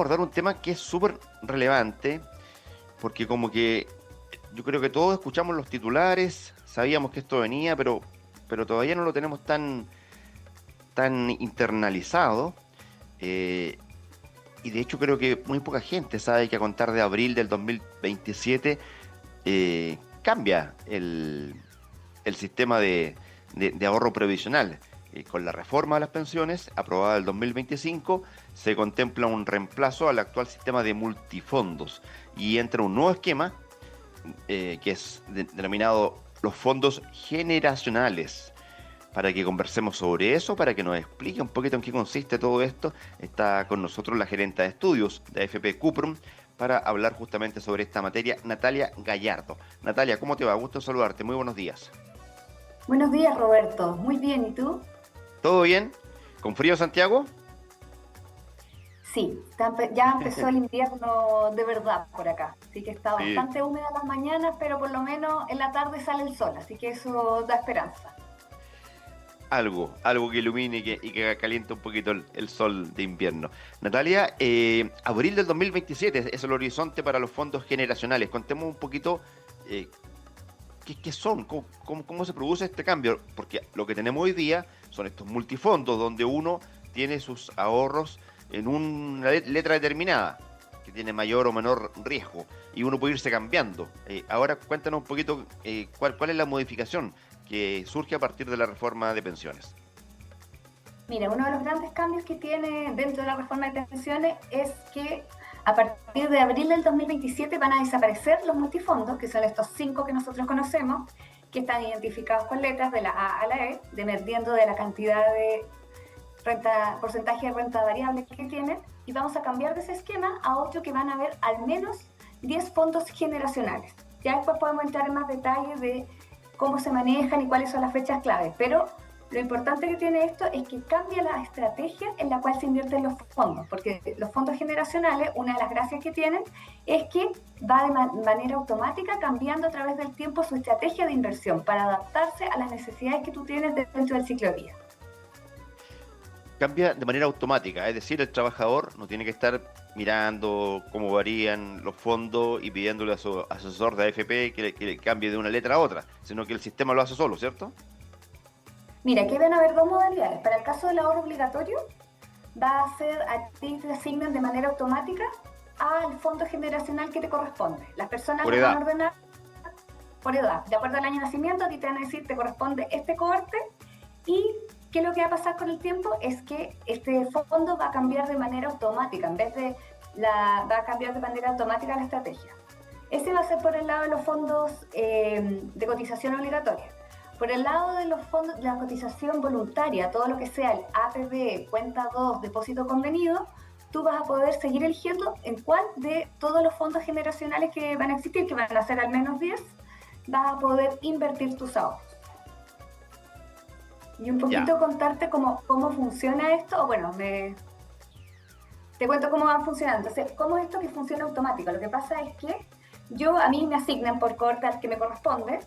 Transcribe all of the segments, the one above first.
abordar un tema que es súper relevante, porque como que yo creo que todos escuchamos los titulares, sabíamos que esto venía, pero todavía no lo tenemos tan internalizado. eh, y de hecho creo que muy poca gente sabe que a contar de abril del 2027 cambia el sistema de ahorro previsional. Con la reforma de las pensiones, aprobada el 2025, se contempla un reemplazo al actual sistema de multifondos y entra un nuevo esquema que es denominado los fondos generacionales. Para que conversemos sobre eso, para que nos explique un poquito en qué consiste todo esto, está con nosotros la gerenta de estudios de AFP Cuprum para hablar justamente sobre esta materia, Natalia Gallardo. Natalia, ¿cómo te va? Gusto saludarte. Muy buenos días. Buenos días, Roberto. Muy bien, ¿y tú? ¿Todo bien? ¿Con frío, Santiago? Sí, ya empezó el invierno de verdad por acá, así que está Sí, bastante húmeda las mañanas, pero por lo menos en la tarde sale el sol, así que eso da esperanza. algo que ilumine y que caliente un poquito el sol de invierno. Natalia, abril del 2027 es el horizonte para los fondos generacionales. Contemos un poquito eh, qué son, cómo se produce este cambio, porque lo que tenemos hoy día son estos multifondos donde uno tiene sus ahorros en una letra determinada, que tiene mayor o menor riesgo, y uno puede irse cambiando. Ahora cuéntanos un poquito cuál es la modificación que surge a partir de la reforma de pensiones. Mira, uno de los grandes cambios que tiene dentro de la reforma de pensiones es que a partir de abril del 2027 van a desaparecer los multifondos, que son estos 5 que nosotros conocemos, que están identificados con letras de la A a la E, dependiendo de la cantidad de porcentaje de renta variable que tienen, y vamos a cambiar de ese esquema a otro que van a haber al menos 10 fondos generacionales. Ya después podemos entrar en más detalles de cómo se manejan y cuáles son las fechas claves, pero lo importante que tiene esto es que cambia la estrategia en la cual se invierten los fondos, porque los fondos generacionales, una de las gracias que tienen es que va de manera automática cambiando a través del tiempo su estrategia de inversión para adaptarse a las necesidades que tú tienes dentro del ciclo de vida. Cambia de manera automática, es decir, el trabajador no tiene que estar mirando cómo varían los fondos y pidiéndole a su asesor de AFP que le cambie de una letra a otra, sino que el sistema lo hace solo, ¿cierto? Mira, aquí van a haber dos modalidades. Para el caso del ahorro obligatorio, va a ser a ti te asignan de manera automática al fondo generacional que te corresponde. Las personas Por los van a edad. ordenar por edad. De acuerdo al año de nacimiento, a ti te van a decir te corresponde este cohorte y qué es lo que va a pasar con el tiempo es que este fondo va a cambiar de manera automática, en vez de va a cambiar de manera automática la estrategia. Ese va a ser por el lado de los fondos de cotización obligatoria. Por el lado de los fondos de la cotización voluntaria, todo lo que sea el APB, cuenta 2, depósito convenido, tú vas a poder seguir eligiendo en cuál de todos los fondos generacionales que van a existir, que van a ser al menos 10, vas a poder invertir tus ahorros. Y un Ya. poquito contarte cómo funciona esto, o bueno, te cuento cómo van funcionando. Entonces, ¿cómo es esto que funciona automático? Lo que pasa es que a mí me asignan por cohorte al que me corresponde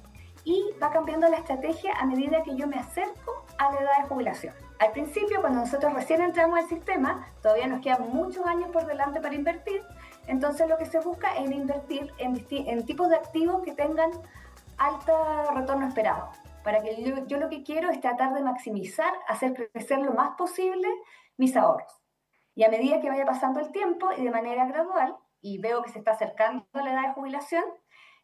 y va cambiando la estrategia a medida que yo me acerco a la edad de jubilación. Al principio, cuando nosotros recién entramos al sistema, todavía nos quedan muchos años por delante para invertir, entonces lo que se busca es invertir en tipos de activos que tengan alto retorno esperado. Para que yo lo que quiero es tratar de maximizar, hacer crecer lo más posible mis ahorros. Y a medida que vaya pasando el tiempo y de manera gradual, y veo que se está acercando a la edad de jubilación,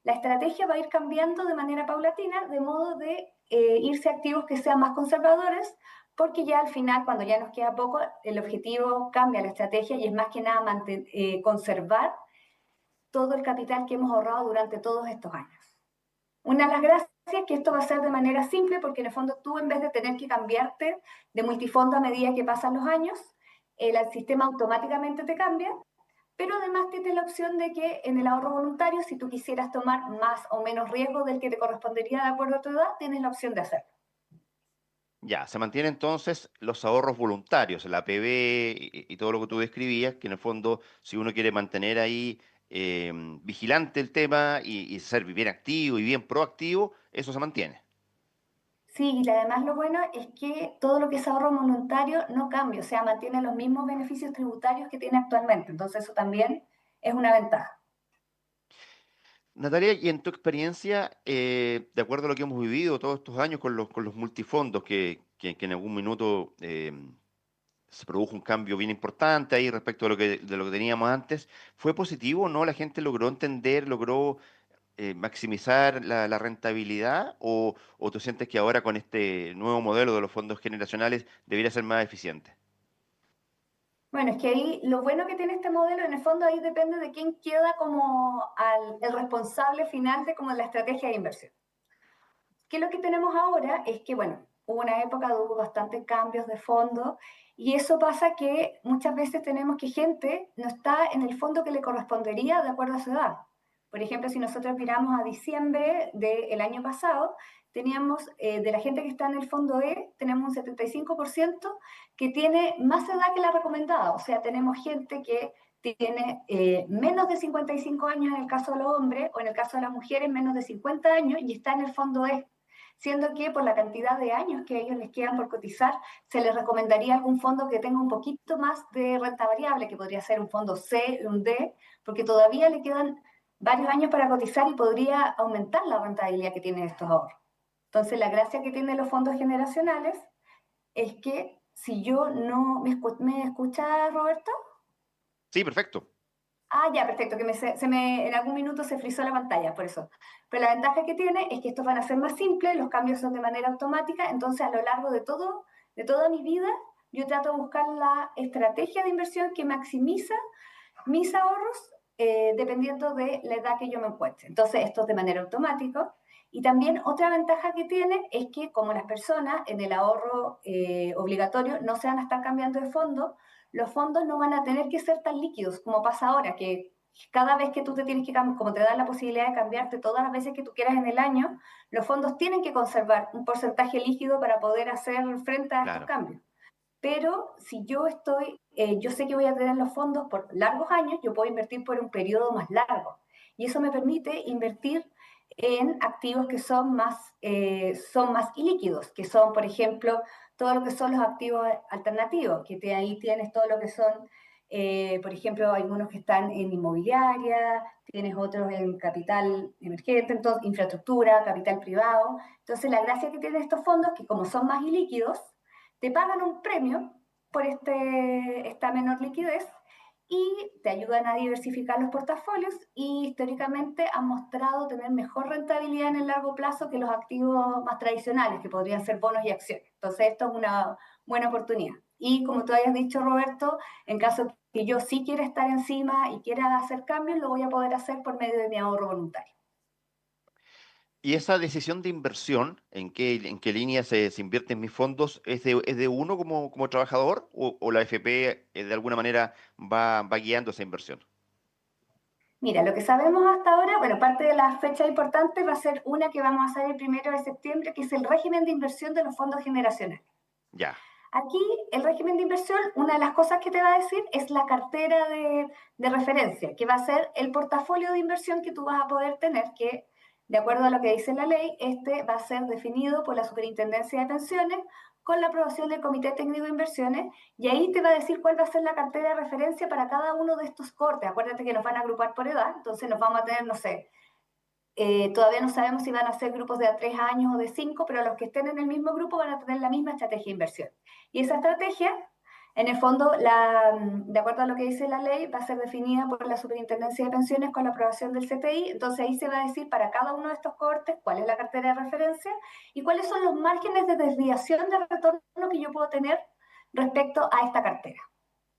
la estrategia va a ir cambiando de manera paulatina, de modo de irse a activos que sean más conservadores, porque ya al final, cuando ya nos queda poco, el objetivo cambia la estrategia y es más que nada conservar todo el capital que hemos ahorrado durante todos estos años. Una de las gracias es que esto va a ser de manera simple porque en el fondo tú en vez de tener que cambiarte de multifondo a medida que pasan los años, el sistema automáticamente te cambia, pero además tienes la opción de que en el ahorro voluntario, si tú quisieras tomar más o menos riesgo del que te correspondería de acuerdo a tu edad, tienes la opción de hacerlo. Ya, se mantienen entonces los ahorros voluntarios, la APB y todo lo que tú describías, que en el fondo, si uno quiere mantener ahí vigilante el tema y ser bien activo y bien proactivo, eso se mantiene. Sí, y además lo bueno es que todo lo que es ahorro voluntario no cambia, o sea, mantiene los mismos beneficios tributarios que tiene actualmente. Entonces eso también es una ventaja. Natalia, y en tu experiencia, de acuerdo a lo que hemos vivido todos estos años con los multifondos, que en algún minuto se produjo un cambio bien importante ahí respecto de lo que teníamos antes, ¿fue positivo o no? ¿La gente logró entender, logró maximizar la rentabilidad o tú sientes que ahora con este nuevo modelo de los fondos generacionales debería ser más eficiente? Bueno, es que ahí lo bueno que tiene este modelo, en el fondo ahí depende de quién queda como el responsable final de como la estrategia de inversión. Que lo que tenemos ahora es que, bueno, hubo una época donde hubo bastantes cambios de fondo y eso pasa que muchas veces tenemos que gente no está en el fondo que le correspondería de acuerdo a su edad. Por ejemplo, si nosotros miramos a diciembre del año pasado, teníamos de la gente que está en el fondo E, tenemos un 75% que tiene más edad que la recomendada. O sea, tenemos gente que tiene menos de 55 años en el caso de los hombres o en el caso de las mujeres menos de 50 años y está en el fondo E, siendo que por la cantidad de años que a ellos les quedan por cotizar, se les recomendaría algún fondo que tenga un poquito más de renta variable, que podría ser un fondo C, un D, porque todavía le quedan varios años para cotizar y podría aumentar la rentabilidad que tienen estos ahorros. Entonces, la gracia que tienen los fondos generacionales es que si yo no me escucha, Roberto. Sí, perfecto. Ah, ya, perfecto, que en algún minuto se frizó la pantalla, por eso. Pero la ventaja que tiene es que estos van a ser más simples, los cambios son de manera automática, entonces a lo largo de toda mi vida, yo trato de buscar la estrategia de inversión que maximiza mis ahorros dependiendo de la edad que yo me encuentre. Entonces, esto es de manera automática. Y también otra ventaja que tiene es que como las personas en el ahorro obligatorio no se van a estar cambiando de fondo, los fondos no van a tener que ser tan líquidos como pasa ahora, que cada vez que tú te tienes que cambiar, como te dan la posibilidad de cambiarte todas las veces que tú quieras en el año, los fondos tienen que conservar un porcentaje líquido para poder hacer frente a estos Claro. cambios. Pero si yo yo sé que voy a tener los fondos por largos años, yo puedo invertir por un periodo más largo. Y eso me permite invertir en activos que son más ilíquidos, que son, por ejemplo, todo lo que son los activos alternativos, ahí tienes todo lo que son, por ejemplo, algunos que están en inmobiliaria, tienes otros en capital emergente, entonces, infraestructura, capital privado. Entonces, la gracia que tienen estos fondos, que como son más ilíquidos, te pagan un premio por esta menor liquidez y te ayudan a diversificar los portafolios y históricamente han mostrado tener mejor rentabilidad en el largo plazo que los activos más tradicionales, que podrían ser bonos y acciones. Entonces, esto es una buena oportunidad. Y como tú hayas dicho, Roberto, en caso que yo sí quiera estar encima y quiera hacer cambios, lo voy a poder hacer por medio de mi ahorro voluntario. ¿Y esa decisión de inversión, en qué línea se invierten mis fondos, es de uno como trabajador o la FP de alguna manera va guiando esa inversión? Mira, lo que sabemos hasta ahora, bueno, parte de las fechas importantes va a ser una que vamos a hacer el 1 de septiembre, que es el régimen de inversión de los fondos generacionales. Ya, Aquí, el régimen de inversión, una de las cosas que te va a decir es la cartera de referencia, que va a ser el portafolio de inversión que tú vas a poder tener, que de acuerdo a lo que dice la ley, este va a ser definido por la Superintendencia de Pensiones con la aprobación del Comité Técnico de Inversiones y ahí te va a decir cuál va a ser la cartera de referencia para cada uno de estos cortes. Acuérdate que nos van a agrupar por edad, entonces nos vamos a tener, no sé, todavía no sabemos si van a ser grupos de a 3 años o de 5, pero los que estén en el mismo grupo van a tener la misma estrategia de inversión. Y esa estrategia, en el fondo, de acuerdo a lo que dice la ley, va a ser definida por la Superintendencia de Pensiones con la aprobación del CTI. Entonces ahí se va a decir para cada uno de estos cohortes cuál es la cartera de referencia y cuáles son los márgenes de desviación de retorno que yo puedo tener respecto a esta cartera.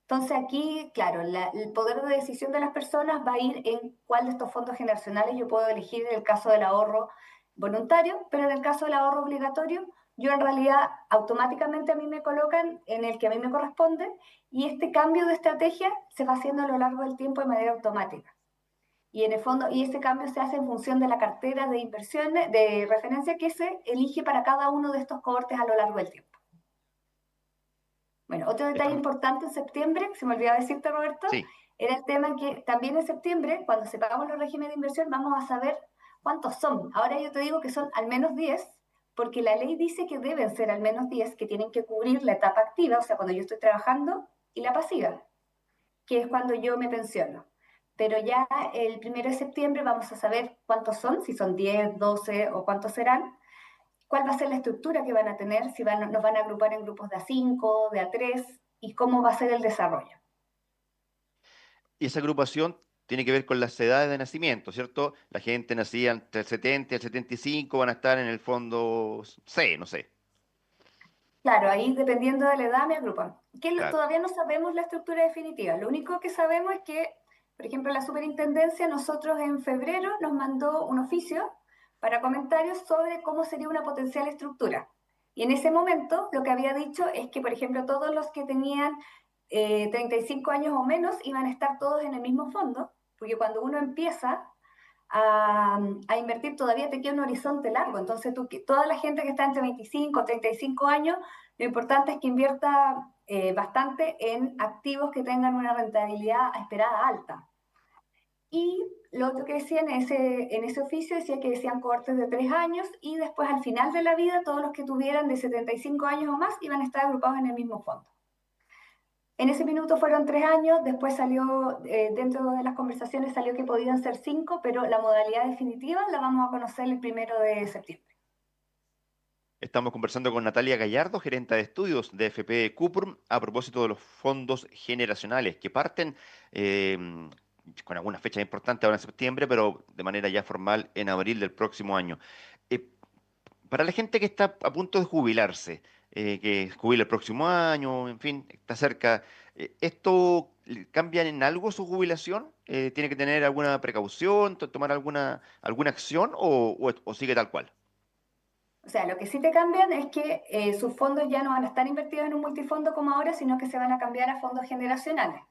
Entonces aquí, claro, el poder de decisión de las personas va a ir en cuál de estos fondos generacionales yo puedo elegir en el caso del ahorro voluntario, pero en el caso del ahorro obligatorio, yo en realidad automáticamente a mí me colocan en el que a mí me corresponde y este cambio de estrategia se va haciendo a lo largo del tiempo de manera automática. Y en el fondo, y ese cambio se hace en función de la cartera de inversiones, de referencia que se elige para cada uno de estos cohortes a lo largo del tiempo. Bueno, otro detalle está, importante en septiembre, que se me olvidaba decirte, Roberto, sí, era el tema que también en septiembre, cuando sepamos los regímenes de inversión, vamos a saber cuántos son. Ahora yo te digo que son al menos 10, porque la ley dice que deben ser al menos 10 que tienen que cubrir la etapa activa, o sea, cuando yo estoy trabajando, y la pasiva, que es cuando yo me pensiono. Pero ya el 1 de septiembre vamos a saber cuántos son, si son 10, 12 o cuántos serán, cuál va a ser la estructura que van a tener, si nos van a agrupar en grupos de A5, de A3 y cómo va a ser el desarrollo. Y esa agrupación tiene que ver con las edades de nacimiento, ¿cierto? La gente nacía entre el 70 y el 75, van a estar en el fondo C, no sé. Claro, ahí dependiendo de la edad me agrupan. Claro. Todavía no sabemos la estructura definitiva. Lo único que sabemos es que, por ejemplo, la superintendencia, nosotros en febrero nos mandó un oficio para comentarios sobre cómo sería una potencial estructura. Y en ese momento lo que había dicho es que, por ejemplo, todos los que tenían 35 años o menos iban a estar todos en el mismo fondo, porque cuando uno empieza a invertir todavía te queda un horizonte largo. Entonces, toda la gente que está entre 25 y 35 años, lo importante es que invierta bastante en activos que tengan una rentabilidad esperada alta. Y lo otro que decía en ese oficio decía que decían cohortes de 3 años y después al final de la vida todos los que tuvieran de 75 años o más iban a estar agrupados en el mismo fondo. En ese minuto fueron 3 años, después salió, dentro de las conversaciones salió que podían ser 5, pero la modalidad definitiva la vamos a conocer el 1 de septiembre. Estamos conversando con Natalia Gallardo, gerente de estudios de FP Cuprum, a propósito de los fondos generacionales que parten eh, con alguna fecha importante ahora en septiembre, pero de manera ya formal en abril del próximo año. Eh, para la gente que está a punto de jubilarse, que jubila el próximo año, en fin, está cerca, ¿esto cambia en algo su jubilación? ¿Tiene que tener alguna precaución, tomar alguna acción o sigue tal cual? O sea, lo que sí te cambian es que sus fondos ya no van a estar invertidos en un multifondo como ahora, sino que se van a cambiar a fondos generacionales.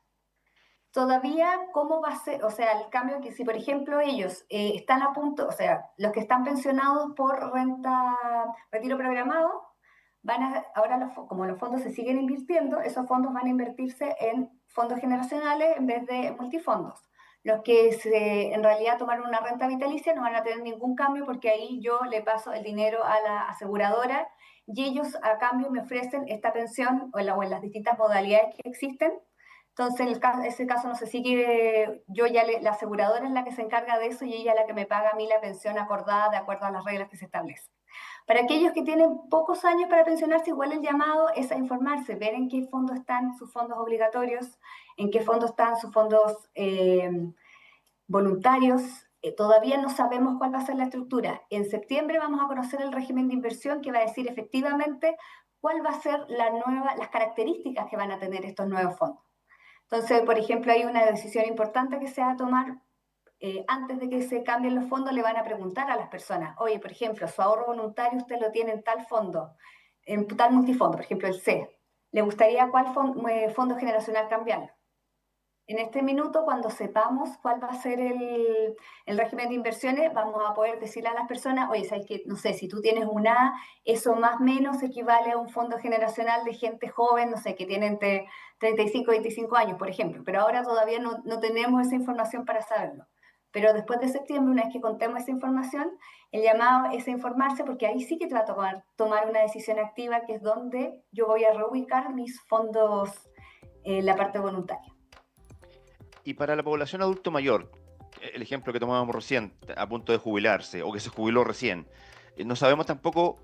Todavía, ¿cómo va a ser? O sea, el cambio que si, por ejemplo, ellos están a punto, o sea, los que están pensionados por retiro programado, ahora como los fondos se siguen invirtiendo, esos fondos van a invertirse en fondos generacionales en vez de multifondos. Los que en realidad tomaron una renta vitalicia no van a tener ningún cambio porque ahí yo le paso el dinero a la aseguradora y ellos a cambio me ofrecen esta pensión o en las distintas modalidades que existen. Entonces, ese caso no se sigue, la aseguradora es la que se encarga de eso y ella es la que me paga a mí la pensión acordada de acuerdo a las reglas que se establecen. Para aquellos que tienen pocos años para pensionarse, igual el llamado es a informarse, ver en qué fondo están sus fondos obligatorios, en qué fondo están sus fondos voluntarios. Todavía no sabemos cuál va a ser la estructura. En septiembre vamos a conocer el régimen de inversión que va a decir efectivamente cuál va a ser las características que van a tener estos nuevos fondos. Entonces, por ejemplo, hay una decisión importante que se va a tomar antes de que se cambien los fondos, le van a preguntar a las personas, oye, por ejemplo, su ahorro voluntario usted lo tiene en tal fondo, en tal multifondo, por ejemplo, el C. ¿Le gustaría cuál fondo generacional cambiarlo? En este minuto, cuando sepamos cuál va a ser el régimen de inversiones, vamos a poder decirle a las personas, oye, ¿sabes qué? No sé, si tú tienes una A, eso más o menos equivale a un fondo generacional de gente joven, no sé, que tiene entre 35 y 25 años, por ejemplo. Pero ahora todavía no tenemos esa información para saberlo. Pero después de septiembre, una vez que contemos esa información, el llamado es a informarse porque ahí sí que te va a tomar una decisión activa, que es donde yo voy a reubicar mis fondos en la parte voluntaria. Y para la población adulto mayor, el ejemplo que tomábamos recién, a punto de jubilarse o que se jubiló recién, no sabemos tampoco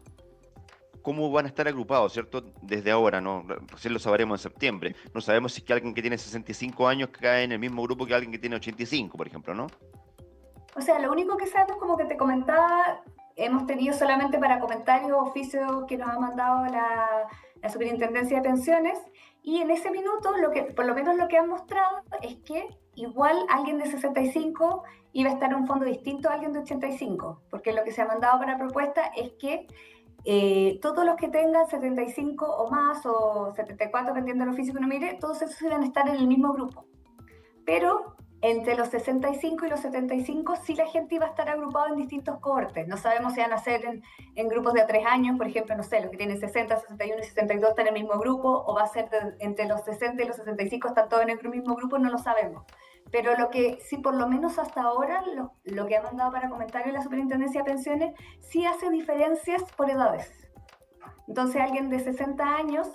cómo van a estar agrupados, ¿cierto? Desde ahora, ¿no? Recién lo sabremos en septiembre. No sabemos si es que alguien que tiene 65 años cae en el mismo grupo que alguien que tiene 85, por ejemplo, ¿no? O sea, lo único que sabemos, como que te comentaba, hemos tenido solamente para comentarios oficios que nos ha mandado la Superintendencia de Pensiones, y en ese minuto, por lo menos lo que han mostrado es que igual alguien de 65 iba a estar en un fondo distinto a alguien de 85, porque lo que se ha mandado para propuesta es que todos los que tengan 75 o más, o 74, dependiendo del oficio que uno mire, todos esos iban a estar en el mismo grupo. Pero entre los 65 y los 75 sí la gente iba a estar agrupada en distintos cohortes. No sabemos si van a ser en grupos de 3 años, por ejemplo, no sé, los que tienen 60, 61 y 62 están en el mismo grupo, o va a ser entre los 60 y los 65 están todos en el mismo grupo, no lo sabemos. Pero lo que sí, por lo menos hasta ahora, lo que ha mandado para comentario la Superintendencia de Pensiones, sí hace diferencias por edades. Entonces, alguien de 60 años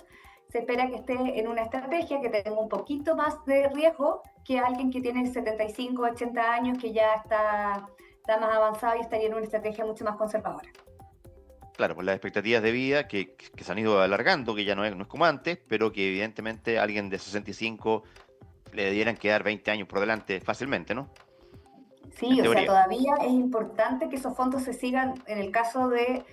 se espera que esté en una estrategia que tenga un poquito más de riesgo que alguien que tiene 75, 80 años, que ya está más avanzado y estaría en una estrategia mucho más conservadora. Claro, pues las expectativas de vida que se han ido alargando, que ya no es como antes, pero que evidentemente a alguien de 65 le debieran quedar 20 años por delante fácilmente, ¿no? En Sí, o sea, teoría. todavía es importante que esos fondos se sigan en el caso de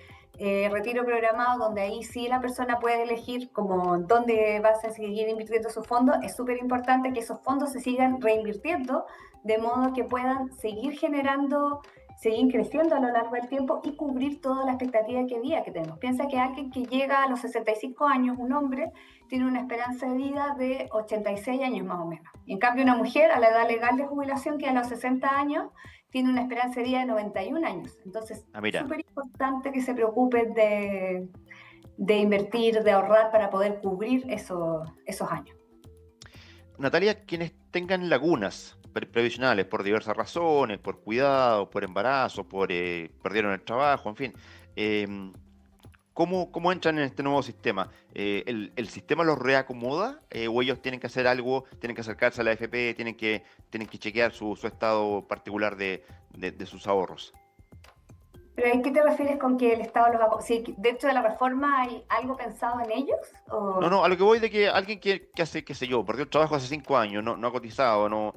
retiro programado, donde ahí sí la persona puede elegir como dónde vas a seguir invirtiendo sus fondos. Es súper importante que esos fondos se sigan reinvirtiendo de modo que puedan seguir generando, seguir creciendo a lo largo del tiempo y cubrir toda la expectativa que día que tenemos. Piensa que alguien que llega a los 65 años, un hombre, tiene una esperanza de vida de 86 años más o menos. Y en cambio una mujer a la edad legal de jubilación, que a los 60 años, tiene una esperanza de vida de 91 años. Entonces, Ah, mira, súper importante que se preocupen de invertir, de ahorrar para poder cubrir esos años. Natalia, quienes tengan lagunas previsionales por diversas razones, por cuidado, por embarazo, perdieron el trabajo, en fin, eh, ¿cómo entran en este nuevo sistema? ¿El sistema los reacomoda o ellos tienen que hacer algo, tienen que acercarse a la AFP, tienen que chequear su estado particular de sus ahorros? ¿Pero a qué te refieres con que el Estado los ha... Si dentro de la reforma hay algo pensado en ellos? No, ¿O... no, a lo que voy de que alguien que hace, qué sé yo, perdió el trabajo hace 5 años, no ha cotizado, no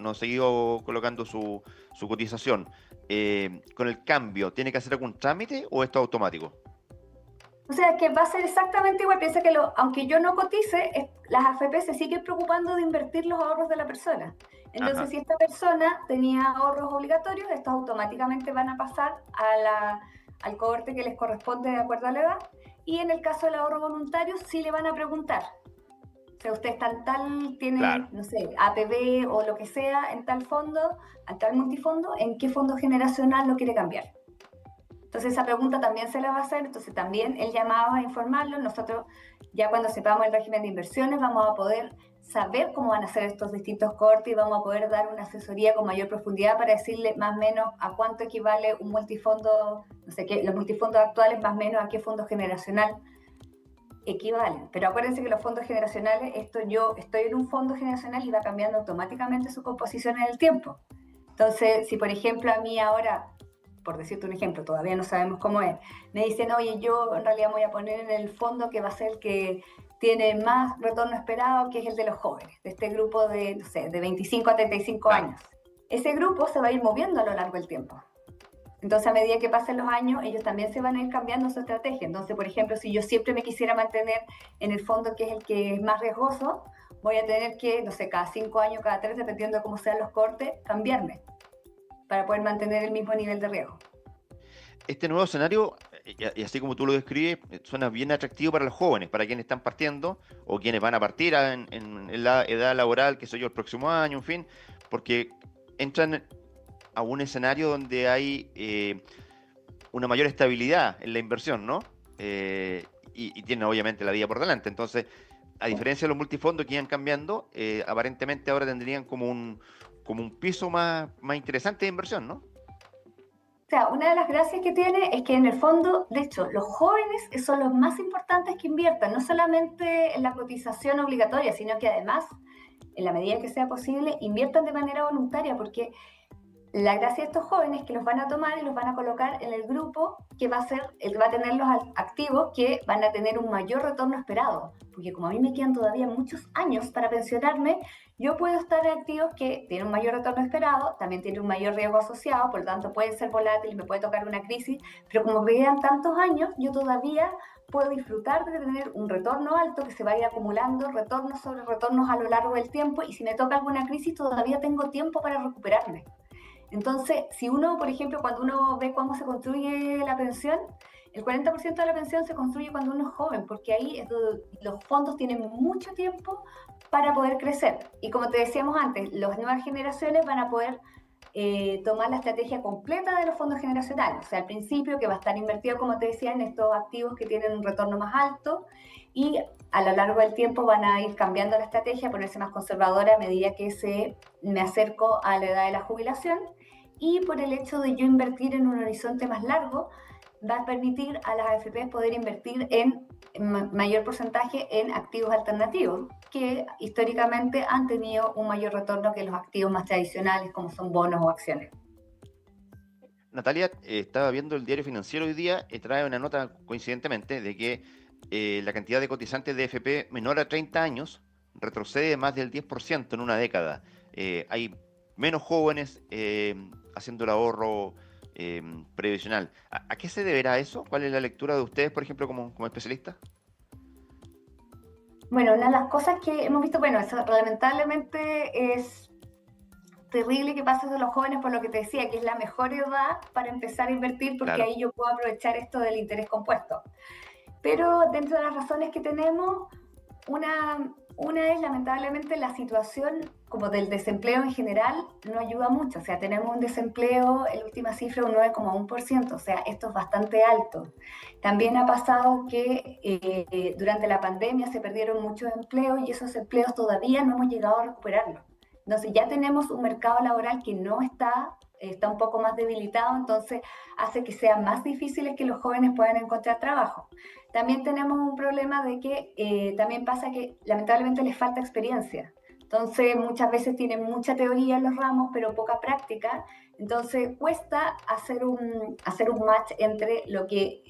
ha seguido colocando su cotización, con el cambio, ¿tiene que hacer algún trámite o esto es automático? O sea, que va a ser exactamente igual. Piensa que aunque yo no cotice, las AFP se siguen preocupando de invertir los ahorros de la persona. Entonces, Ajá. si esta persona tenía ahorros obligatorios, estos automáticamente van a pasar al cohorte que les corresponde de acuerdo a la edad. Y en el caso del ahorro voluntario, sí le van a preguntar. O sea, usted está en tal, Claro. tiene, no sé, APB o lo que sea, en tal fondo, en tal multifondo, ¿en qué fondo generacional lo quiere cambiar? Entonces esa pregunta también se la va a hacer, entonces también él llamaba a informarlo, nosotros ya cuando sepamos el régimen de inversiones vamos a poder saber cómo van a ser estos distintos cortes y vamos a poder dar una asesoría con mayor profundidad para decirle más o menos a cuánto equivale un multifondo, no sé qué, los multifondos actuales más o menos a qué fondo generacional equivalen. Pero acuérdense que los fondos generacionales, yo estoy en un fondo generacional y va cambiando automáticamente su composición en el tiempo. Entonces, si por ejemplo a mí ahora, por decirte un ejemplo, todavía no sabemos cómo es, me dicen, oye, yo en realidad me voy a poner en el fondo que va a ser el que tiene más retorno esperado, que es el de los jóvenes, de este grupo de, no sé, de 25 a 35 Claro. años. Ese grupo se va a ir moviendo a lo largo del tiempo. Entonces, a medida que pasen los años, ellos también se van a ir cambiando su estrategia. Entonces, por ejemplo, si yo siempre me quisiera mantener en el fondo que es el que es más riesgoso, voy a tener que, no sé, cada 5 años, cada 3, dependiendo de cómo sean los cortes, cambiarme para poder mantener el mismo nivel de riesgo. Este nuevo escenario, y así como tú lo describes, suena bien atractivo para los jóvenes, para quienes están partiendo o quienes van a partir en la edad laboral, que soy yo, el próximo año, en fin, porque entran a un escenario donde hay una mayor estabilidad en la inversión, ¿no? Y tienen obviamente la vida por delante. Entonces, a diferencia de los multifondos que iban cambiando, aparentemente ahora tendrían como un piso más interesante de inversión, ¿no? O sea, una de las gracias que tiene es que en el fondo, de hecho, los jóvenes son los más importantes que inviertan, no solamente en la cotización obligatoria, sino que además, en la medida que sea posible, inviertan de manera voluntaria, porque la gracia de estos jóvenes es que los van a tomar y los van a colocar en el grupo que va a ser el que va a tener los activos que van a tener un mayor retorno esperado. Porque como a mí me quedan todavía muchos años para pensionarme, yo puedo estar en activos que tienen un mayor retorno esperado, también tienen un mayor riesgo asociado, por lo tanto pueden ser volátiles, me puede tocar una crisis, pero como me quedan tantos años, yo todavía puedo disfrutar de tener un retorno alto que se vaya acumulando retornos sobre retornos a lo largo del tiempo y si me toca alguna crisis todavía tengo tiempo para recuperarme. Entonces, si uno, por ejemplo, cuando uno ve cómo se construye la pensión, el 40% de la pensión se construye cuando uno es joven, porque ahí es donde los fondos tienen mucho tiempo para poder crecer. Y como te decíamos antes, las nuevas generaciones van a poder tomar la estrategia completa de los fondos generacionales. O sea, al principio que va a estar invertido, como te decía, en estos activos que tienen un retorno más alto y a lo largo del tiempo van a ir cambiando la estrategia, ponerse más conservadora a medida que me acerco a la edad de la jubilación. Y por el hecho de yo invertir en un horizonte más largo, va a permitir a las AFP poder invertir en mayor porcentaje en activos alternativos, que históricamente han tenido un mayor retorno que los activos más tradicionales, como son bonos o acciones. Natalia, estaba viendo el diario financiero hoy día, trae una nota coincidentemente de que la cantidad de cotizantes de FP menor a 30 años retrocede más del 10% en una década. Hay menos jóvenes haciendo el ahorro eh, previsional. ¿A qué se deberá eso? ¿Cuál es la lectura de ustedes, por ejemplo, como especialistas? Bueno, una de las cosas que hemos visto, bueno, eso lamentablemente es terrible que pase de los jóvenes por lo que te decía, que es la mejor edad para empezar a invertir porque Claro. ahí yo puedo aprovechar esto del interés compuesto. Pero dentro de las razones que tenemos, una es lamentablemente la situación como del desempleo en general no ayuda mucho. O sea, tenemos un desempleo, en la última cifra, un 9,1%. O sea, esto es bastante alto. También ha pasado que durante la pandemia se perdieron muchos empleos y esos empleos todavía no hemos llegado a recuperarlos. Entonces ya tenemos un mercado laboral que no está un poco más debilitado, entonces hace que sea más difícil que los jóvenes puedan encontrar trabajo. También tenemos un problema de que también pasa que lamentablemente les falta experiencia. Entonces muchas veces tienen mucha teoría en los ramos, pero poca práctica. Entonces cuesta hacer un match entre lo que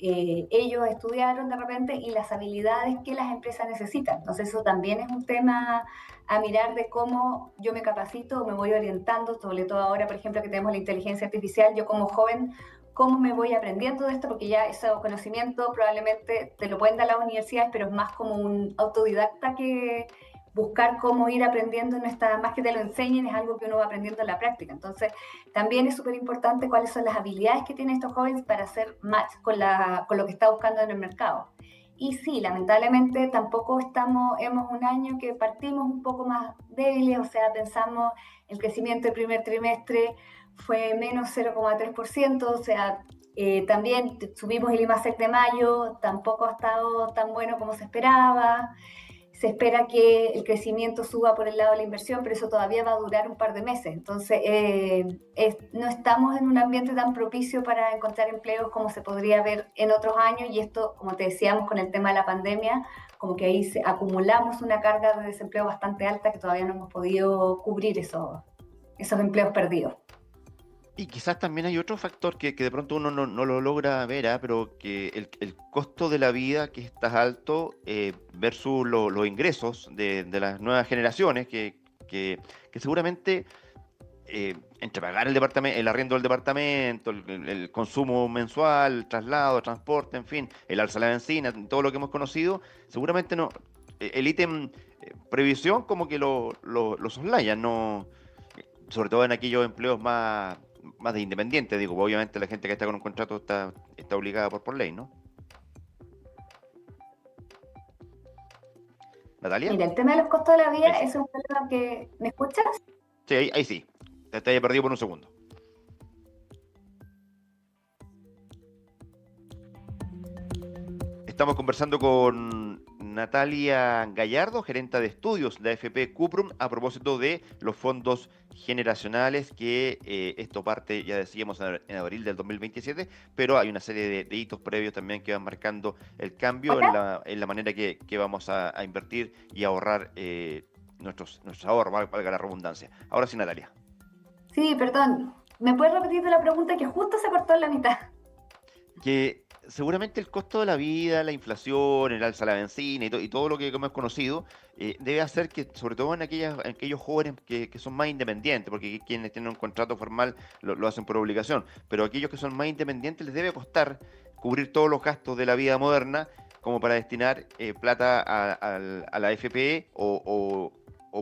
ellos estudiaron de repente y las habilidades que las empresas necesitan. Entonces eso también es un tema a mirar de cómo yo me capacito o me voy orientando, sobre todo ahora, por ejemplo, que tenemos la inteligencia artificial. Yo como joven, cómo me voy aprendiendo de esto, porque ya ese conocimiento probablemente te lo pueden dar las universidades, pero es más como un autodidacta que buscar cómo ir aprendiendo, no está más que te lo enseñen, es algo que uno va aprendiendo en la práctica. Entonces, también es súper importante cuáles son las habilidades que tienen estos jóvenes para hacer match con lo que está buscando en el mercado. Y sí, lamentablemente tampoco hemos un año que partimos un poco más débiles, o sea, pensamos el crecimiento del primer trimestre fue menos 0,3%, o sea, también subimos el IMASEC de mayo, tampoco ha estado tan bueno como se esperaba. Se espera que el crecimiento suba por el lado de la inversión, pero eso todavía va a durar un par de meses. Entonces, no estamos en un ambiente tan propicio para encontrar empleos como se podría ver en otros años, y esto, como te decíamos, con el tema de la pandemia, como que ahí acumulamos una carga de desempleo bastante alta que todavía no hemos podido cubrir esos empleos perdidos. Y quizás también hay otro factor que de pronto uno no lo logra ver, pero que el costo de la vida que está alto versus los ingresos de las nuevas generaciones que seguramente entre pagar el departamento, el arriendo del departamento, el consumo mensual, el traslado, transporte, en fin, el alza de la benzina, todo lo que hemos conocido, seguramente no, el ítem previsión como que lo soslayan, no, sobre todo en aquellos empleos más de independiente, digo, pues, obviamente la gente que está con un contrato está obligada por ley, ¿no? ¿Natalia? Mira, el tema de los costos de la vida Ahí sí. es un problema que... ¿Me escuchas? Sí, ahí sí. Te había perdido por un segundo. Estamos conversando con Natalia Gallardo, gerenta de estudios de AFP Cuprum, a propósito de los fondos generacionales, que esto parte, ya decíamos, en abril del 2027, pero hay una serie de hitos previos también que van marcando el cambio Hola. en la manera que vamos a invertir y ahorrar nuestros ahorros, valga la redundancia. Ahora sí, Natalia. Sí, perdón. ¿Me puedes repetir la pregunta que justo se cortó en la mitad? Que seguramente el costo de la vida, la inflación, el alza de la benzina y todo lo que hemos conocido, debe hacer que, sobre todo en aquellos jóvenes que son más independientes, porque quienes tienen un contrato formal lo hacen por obligación, pero aquellos que son más independientes les debe costar cubrir todos los gastos de la vida moderna como para destinar plata a la FP o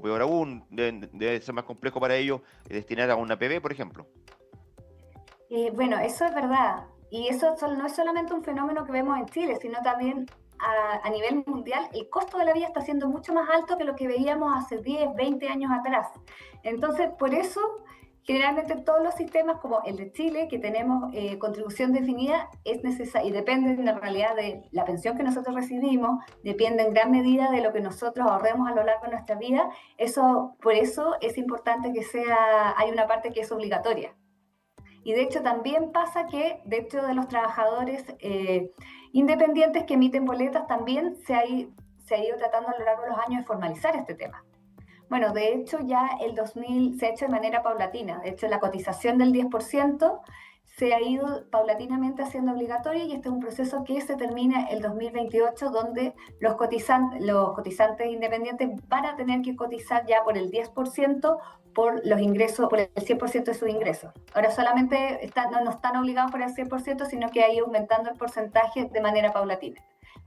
peor aún, debe ser más complejo para ellos destinar a una PB, por ejemplo. Bueno, eso es verdad. Y eso no es solamente un fenómeno que vemos en Chile, sino también a nivel mundial. El costo de la vida está siendo mucho más alto que lo que veíamos hace 10, 20 años atrás. Entonces, por eso generalmente todos los sistemas, como el de Chile, que tenemos contribución definida, es necesario y depende en la realidad de la pensión que nosotros recibimos, depende en gran medida de lo que nosotros ahorremos a lo largo de nuestra vida. Por eso es importante que hay una parte que es obligatoria. Y de hecho también pasa que dentro de los trabajadores independientes que emiten boletas también se ha ido tratando a lo largo de los años de formalizar este tema. Bueno, de hecho ya el 2000 se ha hecho de manera paulatina. De hecho la cotización del 10% se ha ido paulatinamente haciendo obligatoria y este es un proceso que se termina el 2028 donde los cotizantes independientes van a tener que cotizar ya por el 10% por los ingresos, por el 100% de sus ingresos. Ahora solamente no están obligados por el 100%, sino que ha ido aumentando el porcentaje de manera paulatina.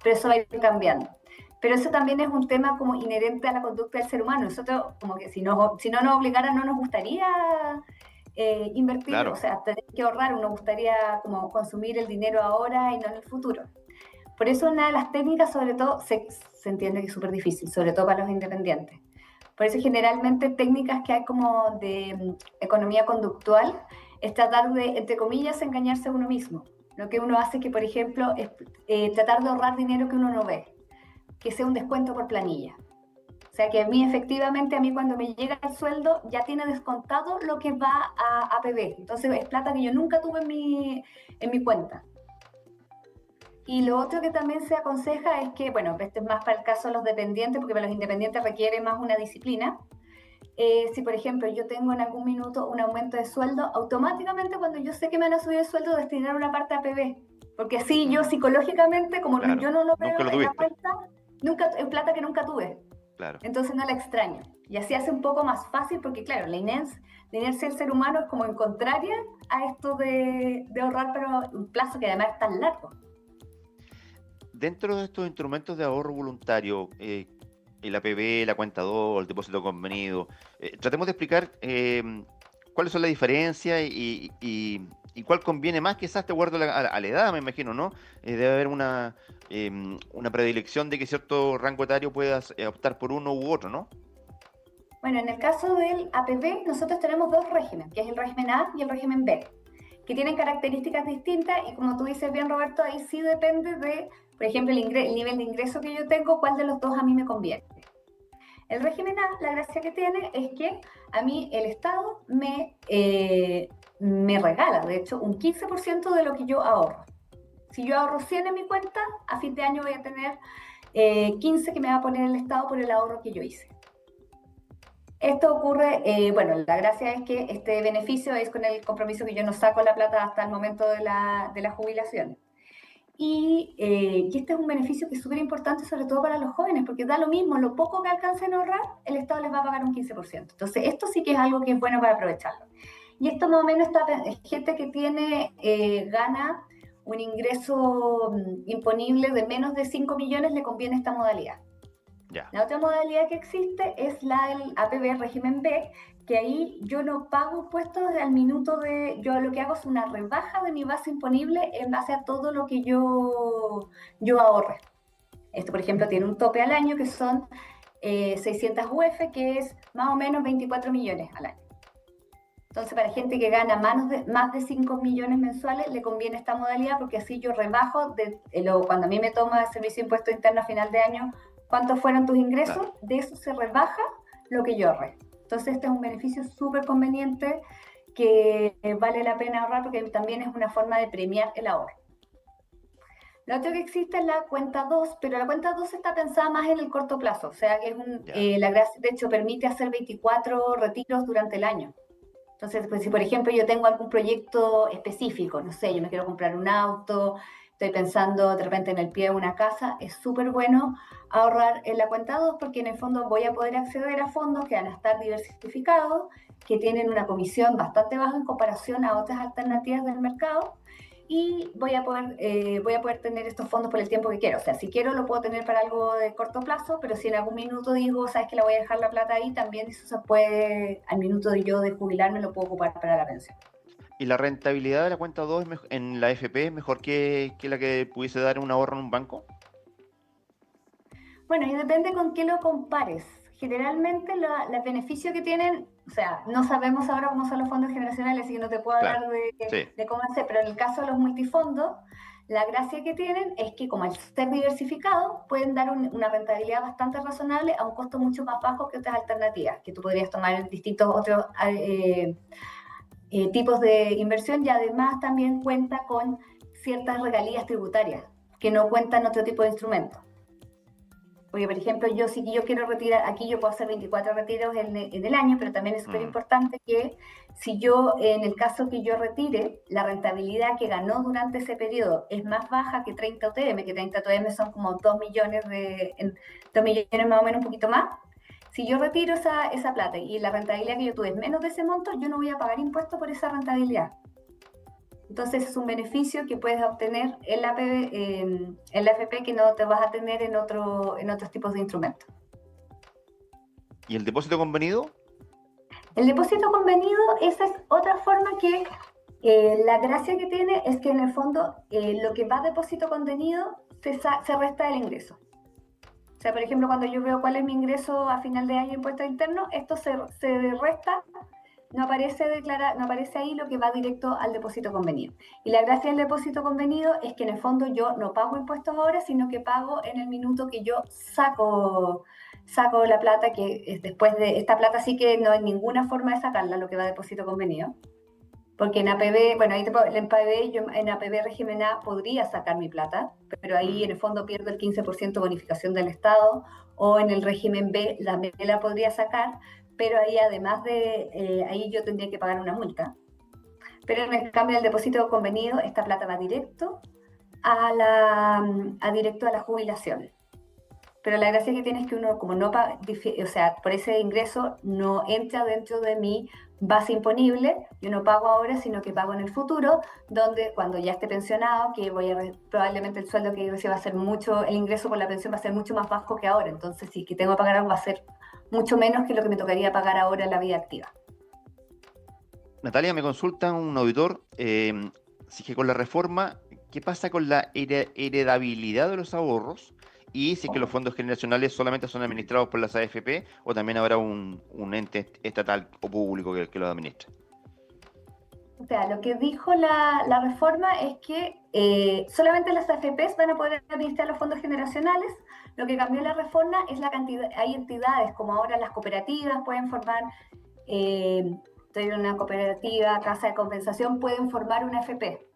Pero eso va a ir cambiando. Pero eso también es un tema como inherente a la conducta del ser humano. Nosotros, como que si no nos obligaran, no nos gustaría invertir, o Claro, sea, tener que ahorrar, nos gustaría como consumir el dinero ahora y no en el futuro. Por eso una de las técnicas, sobre todo, se entiende que es súper difícil, sobre todo para los independientes. Por eso generalmente técnicas que hay como de economía conductual es tratar de, entre comillas, engañarse a uno mismo. Lo que uno hace que, por ejemplo, es tratar de ahorrar dinero que uno no ve, que sea un descuento por planilla. O sea que efectivamente, a mí cuando me llega el sueldo ya tiene descontado lo que va a APB. Entonces es plata que yo nunca tuve en mi cuenta. Y lo otro que también se aconseja es que, bueno, este es más para el caso de los dependientes, porque para los independientes requiere más una disciplina. Si, por ejemplo, yo tengo en algún minuto un aumento de sueldo, automáticamente cuando yo sé que me van a subir el sueldo, destinar una parte a APB. Porque así yo psicológicamente, como claro. yo no lo Nunca veo lo en la tuviste, cuenta, nunca, es plata que nunca tuve. claro. Entonces no la extraño. Y así hace un poco más fácil porque, claro, la inercia del ser humano es como en contraria a esto de ahorrar, pero un plazo que además es tan largo. Dentro de estos instrumentos de ahorro voluntario, el APB, la cuenta 2, el depósito convenido, tratemos de explicar cuáles son las diferencias y cuál conviene más, quizás de acuerdo a la edad, me imagino, ¿no? Debe haber una predilección de que cierto rango etario puedas optar por uno u otro, ¿no? Bueno, en el caso del APB, nosotros tenemos dos regímenes, que es el régimen A y el régimen B, que tienen características distintas y como tú dices bien, Roberto, ahí sí depende de, por ejemplo, el nivel de ingreso que yo tengo, cuál de los dos a mí me conviene. El régimen A, la gracia que tiene es que a mí el Estado me regala, de hecho, un 15% de lo que yo ahorro. Si yo ahorro 100 en mi cuenta, a fin de año voy a tener 15 que me va a poner el Estado por el ahorro que yo hice. Esto ocurre, bueno, la gracia es que este beneficio es con el compromiso que yo no saco la plata hasta el momento de la jubilación. Y este es un beneficio que es súper importante, sobre todo para los jóvenes, porque da lo mismo, lo poco que alcancen a ahorrar, el Estado les va a pagar un 15%. Entonces, esto sí que es algo que es bueno para aprovecharlo. Y esto más o menos está, gente que gana un ingreso imponible de menos de 5 millones, le conviene esta modalidad. Ya. La otra modalidad que existe es la del APB régimen B, que ahí yo no pago impuestos al minuto yo lo que hago es una rebaja de mi base imponible en base a todo lo que yo ahorre. Esto, por ejemplo, tiene un tope al año que son 600 UF, que es más o menos 24 millones al año. Entonces, para gente que gana más de 5 millones mensuales, le conviene esta modalidad porque así yo rebajo, cuando a mí me toma el Servicio de Impuesto Interno a final de año, cuántos fueron tus ingresos, Claro. de eso se rebaja lo que yo ahorré. Entonces, este es un beneficio súper conveniente que vale la pena ahorrar porque también es una forma de premiar el ahorro. Lo otro que existe es la cuenta 2, pero la cuenta 2 está pensada más en el corto plazo, o sea que Ya. de hecho permite hacer 24 retiros durante el año. Entonces, pues, si por ejemplo yo tengo algún proyecto específico, no sé, yo me quiero comprar un auto, estoy pensando de repente en el pie de una casa, es súper bueno ahorrar en la cuenta 2 porque en el fondo voy a poder acceder a fondos que van a estar diversificados, que tienen una comisión bastante baja en comparación a otras alternativas del mercado y voy a poder tener estos fondos por el tiempo que quiero. O sea, si quiero lo puedo tener para algo de corto plazo, pero si en algún minuto digo, sabes que la voy a dejar la plata ahí, también eso se puede, al minuto de yo de jubilarme, lo puedo ocupar para la pensión. ¿Y la rentabilidad de la cuenta 2 en la FP es mejor que la que pudiese dar un ahorro en un banco? Bueno, y depende con qué lo compares. Generalmente los beneficios que tienen O sea, no sabemos ahora cómo son los fondos generacionales, así que no te puedo Claro, hablar sí. de cómo hacer, pero en el caso de los multifondos, la gracia que tienen es que como al ser diversificados, pueden dar una rentabilidad bastante razonable a un costo mucho más bajo que otras alternativas, que tú podrías tomar en distintos otros tipos de inversión, y además también cuenta con ciertas regalías tributarias que no cuentan otro tipo de instrumentos. Porque, por ejemplo, si yo quiero retirar, aquí yo puedo hacer 24 retiros en el año, pero también es súper importante que si yo, en el caso que yo retire, la rentabilidad que ganó durante ese periodo es más baja que 30 UTM, que 30 UTM son como 2 millones, 2 millones más o menos, un poquito más. Si yo retiro esa plata y la rentabilidad que yo tuve es menos de ese monto, yo no voy a pagar impuestos por esa rentabilidad. Entonces es un beneficio que puedes obtener en la AFP que no te vas a tener en otros tipos de instrumentos. ¿Y el depósito convenido? El depósito convenido, esa es otra forma que la gracia que tiene es que en el fondo lo que va a depósito contenido se resta del ingreso. O sea, por ejemplo, cuando yo veo cuál es mi ingreso a final de año impuesto interno, esto se resta. No aparece ahí lo que va directo al depósito convenido. Y la gracia del depósito convenido es que en el fondo yo no pago impuestos ahora, sino que pago en el minuto que yo saco la plata, que es después de esta plata sí que no hay ninguna forma de sacarla, lo que va a depósito convenido. Porque en APB, bueno, en APB régimen A podría sacar mi plata, pero ahí en el fondo pierdo el 15% de bonificación del Estado, o en el régimen B también la podría sacar, pero ahí además ahí yo tendría que pagar una multa. Pero en el cambio del depósito convenido, esta plata va directo directo a la jubilación. Pero la gracia que tiene es que uno, como no paga, o sea, por ese ingreso no entra dentro de mi base imponible, yo no pago ahora, sino que pago en el futuro, donde cuando ya esté pensionado, que probablemente el sueldo que reciba va a ser mucho, el ingreso por la pensión va a ser mucho más bajo que ahora, entonces si que tengo que pagar algo va a ser mucho menos que lo que me tocaría pagar ahora en la vida activa. Natalia, me consulta un auditor, si es que con la reforma, ¿qué pasa con la heredabilidad de los ahorros? Y si es que los fondos generacionales solamente son administrados por las AFP o también habrá un ente estatal o público que los administre. O sea, lo que dijo la reforma es que solamente las AFPs van a poder administrar los fondos generacionales. Lo que cambió la reforma es la cantidad. Hay entidades como ahora las cooperativas pueden formar, una cooperativa, casa de compensación, pueden formar una AFP.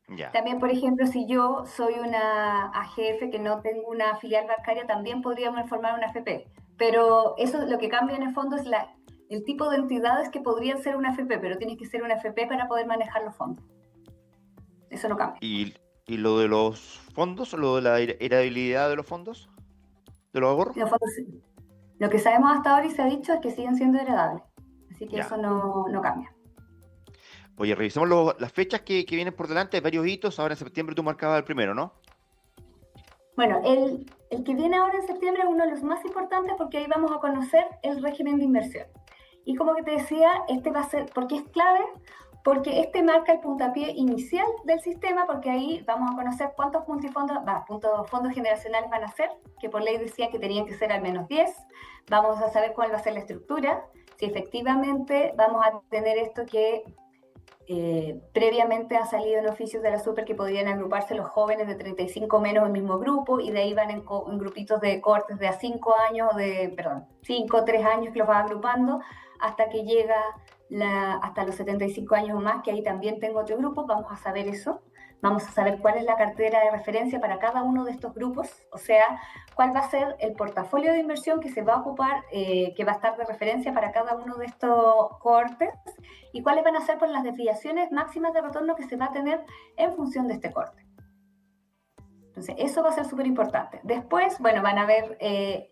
Ya. También, por ejemplo, si yo soy una AGF que no tengo una filial bancaria, también podríamos formar una AFP. Pero eso lo que cambia en el fondo es el tipo de entidades que podrían ser una AFP, pero tienes que ser una AFP para poder manejar los fondos. Eso no cambia. ¿Y lo de los fondos, lo de la heredabilidad de los fondos, de los ahorros? Los fondos, lo que sabemos hasta ahora y se ha dicho es que siguen siendo heredables. Así que Ya. eso no cambia. Oye, revisemos las fechas que vienen por delante, hay varios hitos. Ahora en septiembre tú marcabas el primero, ¿no? Bueno, el que viene ahora en septiembre es uno de los más importantes porque ahí vamos a conocer el régimen de inversión. Y como que te decía, este va a ser, porque es clave, porque este marca el puntapié inicial del sistema, porque ahí vamos a conocer cuántos fondos generacionales van a ser, que por ley decía que tenían que ser al menos 10. Vamos a saber cuál va a ser la estructura, si efectivamente vamos a tener esto que previamente ha salido en oficios de la Super que podrían agruparse los jóvenes de 35 menos en el mismo grupo, y de ahí van en grupitos de cortes de a 5 años, 5, 3 años que los van agrupando, hasta que llega hasta los 75 años o más, que ahí también tengo otro grupo. Vamos a saber eso. Vamos a saber cuál es la cartera de referencia para cada uno de estos grupos, o sea, cuál va a ser el portafolio de inversión que se va a ocupar, que va a estar de referencia para cada uno de estos cortes, y cuáles van a ser las desviaciones máximas de retorno que se va a tener en función de este corte. Entonces, eso va a ser súper importante. Después, bueno, van a ver,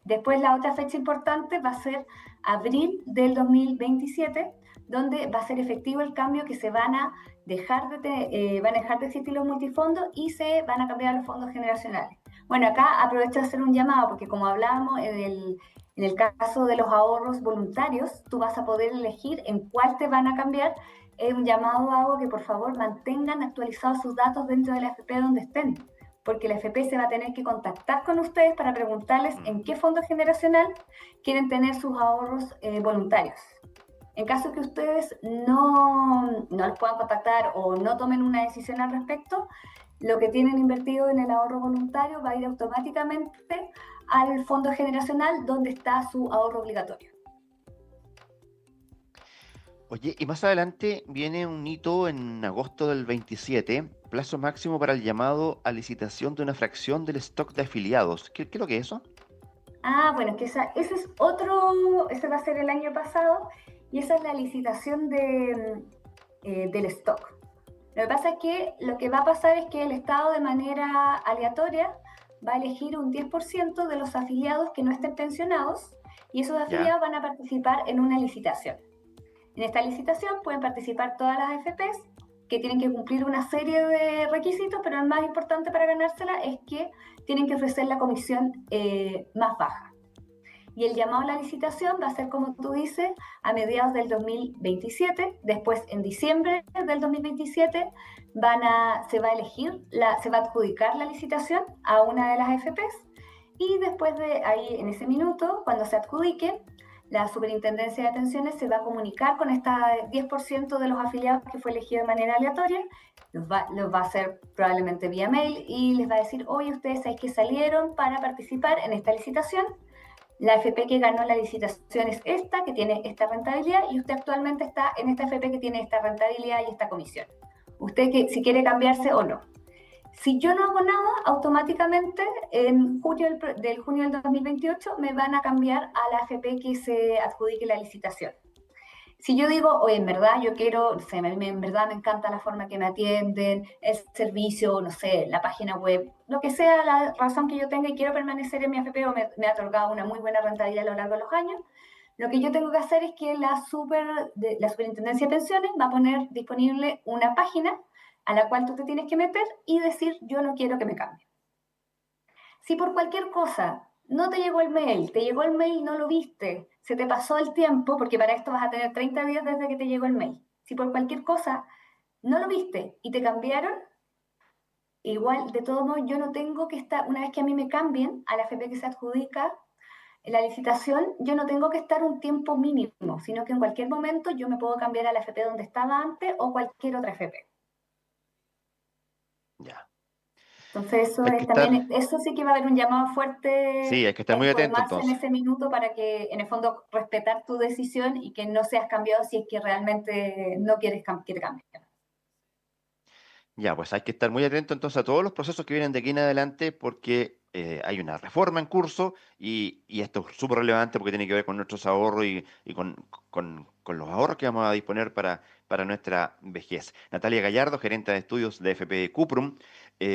después la otra fecha importante va a ser abril del 2027, donde va a ser efectivo el cambio que se van a dejar de existir los multifondos y se van a cambiar a los fondos generacionales. Bueno, acá aprovecho de hacer un llamado, porque como hablábamos en el caso de los ahorros voluntarios, tú vas a poder elegir en cuál te van a cambiar. Es un llamado hago que por favor mantengan actualizados sus datos dentro de la AFP donde estén, porque la AFP se va a tener que contactar con ustedes para preguntarles en qué fondo generacional quieren tener sus ahorros voluntarios. En caso que ustedes no los puedan contactar o no tomen una decisión al respecto, lo que tienen invertido en el ahorro voluntario va a ir automáticamente al fondo generacional donde está su ahorro obligatorio. Oye, y más adelante viene un hito en agosto del 27, plazo máximo para el llamado a licitación de una fracción del stock de afiliados. ¿Qué es lo que es eso? Bueno, es que ese es otro, ese va a ser el año pasado y esa es la licitación del stock. Lo que pasa es que lo que va a pasar es que el Estado de manera aleatoria va a elegir un 10% de los afiliados que no estén pensionados y esos Ya, afiliados van a participar en una licitación. En esta licitación pueden participar todas las AFPs que tienen que cumplir una serie de requisitos, pero el más importante para ganársela es que tienen que ofrecer la comisión más baja. Y el llamado a la licitación va a ser, como tú dices, a mediados del 2027. Después, en diciembre del 2027, se va a elegir, se va a adjudicar la licitación a una de las AFPs. Y después de ahí, en ese minuto, cuando se adjudique, la Superintendencia de Pensiones se va a comunicar con este 10% de los afiliados que fue elegido de manera aleatoria, los va a hacer probablemente vía mail y les va a decir, oye, ustedes sabéis que salieron para participar en esta licitación, la FP que ganó la licitación es esta, que tiene esta rentabilidad, y usted actualmente está en esta FP que tiene esta rentabilidad y esta comisión. Usted si quiere cambiarse o no. Si yo no hago nada, automáticamente en junio del 2028 me van a cambiar a la AFP que se adjudique la licitación. Si yo digo, oye, en verdad yo quiero, no sé, en verdad me encanta la forma que me atienden, el servicio, no sé, la página web, lo que sea la razón que yo tenga y quiero permanecer en mi AFP o me ha otorgado una muy buena rentabilidad a lo largo de los años, lo que yo tengo que hacer es que la Superintendencia de Pensiones va a poner disponible una página a la cual tú te tienes que meter y decir, yo no quiero que me cambie. Si por cualquier cosa no te llegó el mail, te llegó el mail y no lo viste, se te pasó el tiempo, porque para esto vas a tener 30 días desde que te llegó el mail. Si por cualquier cosa no lo viste y te cambiaron, igual, de todos modos, yo no tengo que estar, una vez que a mí me cambien a la FP que se adjudica en la licitación, yo no tengo que estar un tiempo mínimo, sino que en cualquier momento yo me puedo cambiar a la FP donde estaba antes o cualquier otra FP. ya. Entonces eso Hay que es también, estar, eso sí que va a haber un llamado fuerte sí, hay que estar a muy atento informarse en entonces. ese minuto para que en el fondo respetar tu decisión y que no seas cambiado si es que realmente no quieres que te cambien. Ya, pues hay que estar muy atento entonces a todos los procesos que vienen de aquí en adelante porque hay una reforma en curso y esto es súper relevante porque tiene que ver con nuestros ahorros y con los ahorros que vamos a disponer para nuestra vejez. Natalia Gallardo, gerente de estudios de FP Cuprum,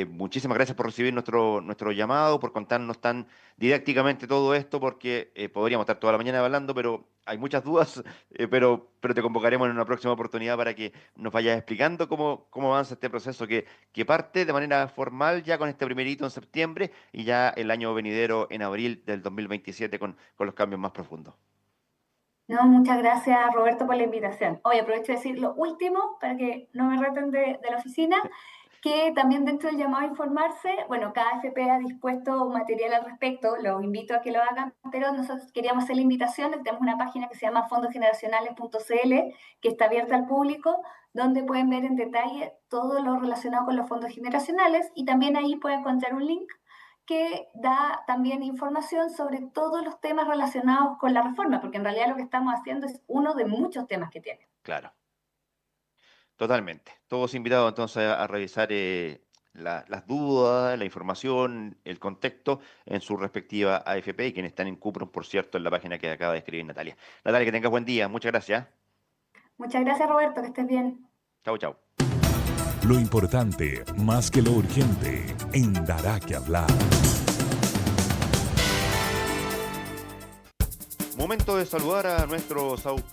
muchísimas gracias por recibir nuestro llamado, por contarnos tan didácticamente todo esto porque podríamos estar toda la mañana hablando, pero hay muchas dudas, pero te convocaremos en una próxima oportunidad para que nos vayas explicando cómo avanza este proceso que parte de manera formal ya con este primer hito en septiembre y ya el año venidero en abril del 2027 con los cambios más profundos. No, muchas gracias Roberto por la invitación. Hoy aprovecho de decir lo último para que no me reten de la oficina, que también dentro del llamado a informarse, bueno, cada FP ha dispuesto material al respecto, los invito a que lo hagan, pero nosotros queríamos hacer la invitación, tenemos una página que se llama fondosgeneracionales.cl, que está abierta al público, donde pueden ver en detalle todo lo relacionado con los fondos generacionales y también ahí pueden encontrar un link que da también información sobre todos los temas relacionados con la reforma, porque en realidad lo que estamos haciendo es uno de muchos temas que tiene. Claro, totalmente. Todos invitados entonces a revisar las dudas, la información, el contexto en su respectiva AFP y quienes están en Cuprum, por cierto, en la página que acaba de escribir Natalia. Natalia, que tengas buen día. Muchas gracias. Muchas gracias Roberto, que estés bien. Chau, chau. Lo importante, más que lo urgente, en Dará que hablar. Momento de saludar a nuestros auspiciadores.